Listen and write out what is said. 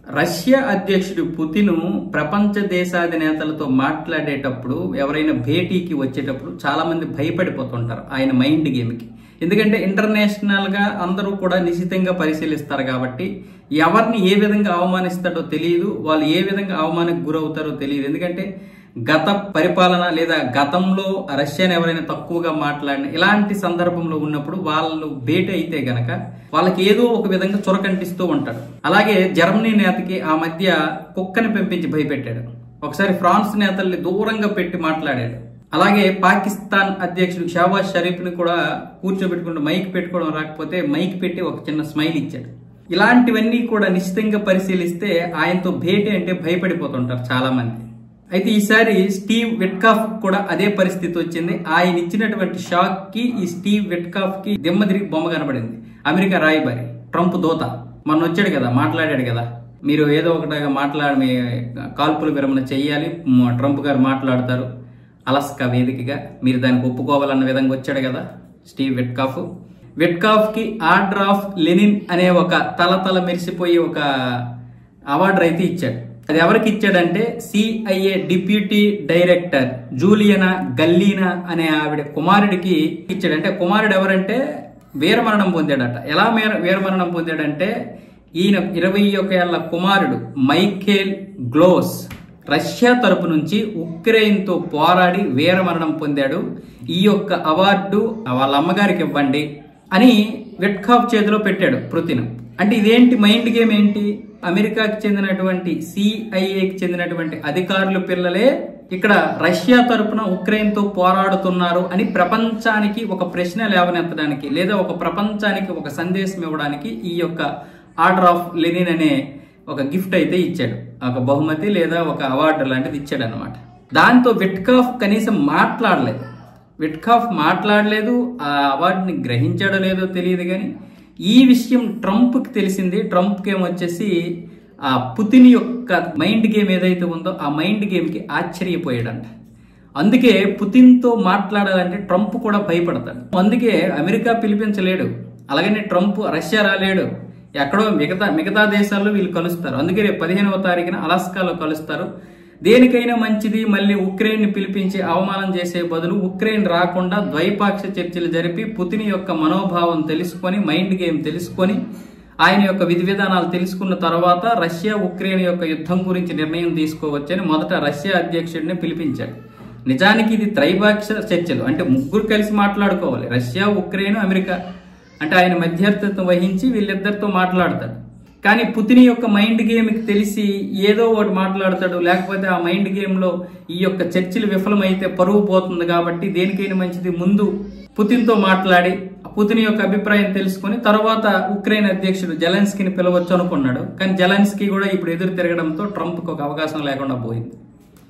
Russia అధ్యక్షుడు Putin ప్రపంచ దేశాధినేతలతో మాట్లాడేటప్పుడు ఎవరైనా భేటీకి వచ్చేటప్పుడు చాలా మంది భయపడిపోతుంటారు ఆయన మైండ్ గేమ్కి. ఎందుకంటే ఇంటర్నేషనల్ గా అందరూ కూడా నిశితంగా పరిశీలిస్తారు కాబట్టి ఎవరిని ఏ విధంగా అవమానిస్తాడో తెలియదు, వాళ్ళు ఏ విధంగా అవమానానికి గురవుతారో తెలియదు. ఎందుకంటే గత పరిపాలన లేదా గతంలో రష్యాని ఎవరైనా తక్కువగా మాట్లాడిన ఇలాంటి సందర్భంలో ఉన్నప్పుడు వాళ్ళు భేటీ అయితే గనక వాళ్ళకి ఏదో ఒక విధంగా చొరకంటిస్తూ ఉంటాడు. అలాగే జర్మనీ నేతకి ఆ మధ్య కుక్కని పెంపించి భయపెట్టాడు. ఒకసారి ఫ్రాన్స్ నేతల్ని దూరంగా పెట్టి మాట్లాడాడు. అలాగే పాకిస్తాన్ అధ్యక్షుడు షహబాజ్ షరీఫ్ని కూడా కూర్చోబెట్టుకుంటూ మైక్ పెట్టుకోవడం రాకపోతే మైక్ పెట్టి ఒక చిన్న స్మైల్ ఇచ్చాడు. ఇలాంటివన్నీ కూడా నిశ్చితంగా పరిశీలిస్తే ఆయనతో భేటీ అంటే భయపడిపోతుంటారు చాలా మంది. అయితే ఈసారి స్టీవ్ విట్కాఫ్ కూడా అదే పరిస్థితి వచ్చింది. ఆయన ఇచ్చినటువంటి షాక్ కి ఈ స్టీవ్ విట్కాఫ్ కి దిమ్మ తిరిగి బొమ్మ కనబడింది. అమెరికా రాయబారి ట్రంప్ దూత మొన్న వచ్చాడు కదా, మాట్లాడాడు కదా, మీరు ఏదో ఒకటిగా మాట్లాడి కాల్పుల విరమణ చెయ్యాలి, ట్రంప్ గారు మాట్లాడతారు అలస్కా వేదికగా, మీరు దానికి ఒప్పుకోవాలన్న విధంగా వచ్చాడు కదా స్టీవ్ విట్కాఫ్. విట్కాఫ్ కి ఆర్డర్ ఆఫ్ లెనిన్ అనే ఒక తల మెరిసిపోయి ఒక అవార్డు అయితే ఇచ్చాడు. అది ఎవరికి ఇచ్చాడంటే CIA డిప్యూటీ డైరెక్టర్ జూలియనా గల్లీనా అనే ఆవిడ కుమారుడికి ఇచ్చాడు. అంటే కుమారుడు ఎవరంటే వీరమరణం పొందాడట. ఎలా వీరమరణం పొందాడంటే ఈయన 21 ఏళ్ల కుమారుడు మైఖేల్ గ్లోస్ రష్యా తరపు నుంచి ఉక్రెయిన్తో పోరాడి వీరమరణం పొందాడు. ఈ యొక్క అవార్డు వాళ్ళ అమ్మగారికి ఇవ్వండి అని విట్కాఫ్ చేతిలో పెట్టాడు పుతిన్. అంటే ఇదేంటి మైండ్ గేమ్ ఏంటి? అమెరికాకి చెందినటువంటి CIAకి చెందినటువంటి అధికారుల పిల్లలే ఇక్కడ రష్యా తరపున ఉక్రెయిన్తో పోరాడుతున్నారు అని ప్రపంచానికి ఒక ప్రశ్న లేవనెత్తడానికి లేదా ఒక ప్రపంచానికి ఒక సందేశం ఇవ్వడానికి ఈ యొక్క ఆర్డర్ ఆఫ్ లెనిన్ అనే ఒక గిఫ్ట్ అయితే ఇచ్చాడు. ఒక బహుమతి లేదా ఒక అవార్డు లాంటిది ఇచ్చాడు అనమాట. దాంతో విట్కాఫ్ కనీసం మాట్లాడలేదు. ఆ అవార్డుని గ్రహించాడో లేదో తెలియదు కానీ ఈ విషయం ట్రంప్కి తెలిసింది. ట్రంప్కి ఏమొచ్చేసి ఆ పుతిన్ యొక్క మైండ్ గేమ్ ఏదైతే ఉందో ఆ మైండ్ గేమ్కి ఆశ్చర్యపోయాడంట. అందుకే పుతిన్తో మాట్లాడాలంటే ట్రంప్ కూడా భయపడతాడు. అందుకే అమెరికా పిలిపించలేడు, అలాగనే ట్రంప్ రష్యా రాలేడు, ఎక్కడో మిగతా దేశాల్లో వీళ్ళు కలుస్తారు. అందుకే రేపు 15వ తారీఖున అలాస్కాలో కలుస్తారు. దేనికైనా మంచిది మళ్ళీ ఉక్రెయిన్ ని పిలిపించి అవమానం చేసే బదులు ఉక్రెయిన్ రాకుండా ద్వైపాక్షిక చర్చలు జరిపి పుతిన్ యొక్క మనోభావం తెలుసుకొని మైండ్ గేమ్ తెలుసుకొని ఆయన యొక్క విధి విధానాలు తెలుసుకున్న తర్వాత రష్యా ఉక్రెయిన్ యొక్క యుద్ధం గురించి నిర్ణయం తీసుకోవచ్చని మొదట రష్యా అధ్యక్షుడిని పిలిపించాడు. నిజానికి ఇది త్రైపాక్షిక చర్చలు, అంటే ముగ్గురు కలిసి మాట్లాడుకోవాలి, రష్యా ఉక్రెయిన్ అమెరికా. అంటే ఆయన మధ్యవర్తిత్వం వహించి వీళ్ళిద్దరితో మాట్లాడతాడు. కానీ పుతిన్ యొక్క మైండ్ గేమ్కి తెలిసి ఏదో ఒకటి మాట్లాడతాడు, లేకపోతే ఆ మైండ్ గేమ్లో ఈ యొక్క చర్చలు విఫలమైతే పరువు పోతుంది. కాబట్టి దేనికైనా మంచిది ముందు పుతిన్తో మాట్లాడి పుతిన్ యొక్క అభిప్రాయం తెలుసుకుని తర్వాత ఉక్రెయిన్ అధ్యక్షుడు జెలెన్స్కీని పిలవచ్చు అనుకున్నాడు. కానీ జెలెన్స్కీ కూడా ఇప్పుడు ఎదురు తిరగడంతో ట్రంప్కి ఒక అవకాశం లేకుండా పోయింది.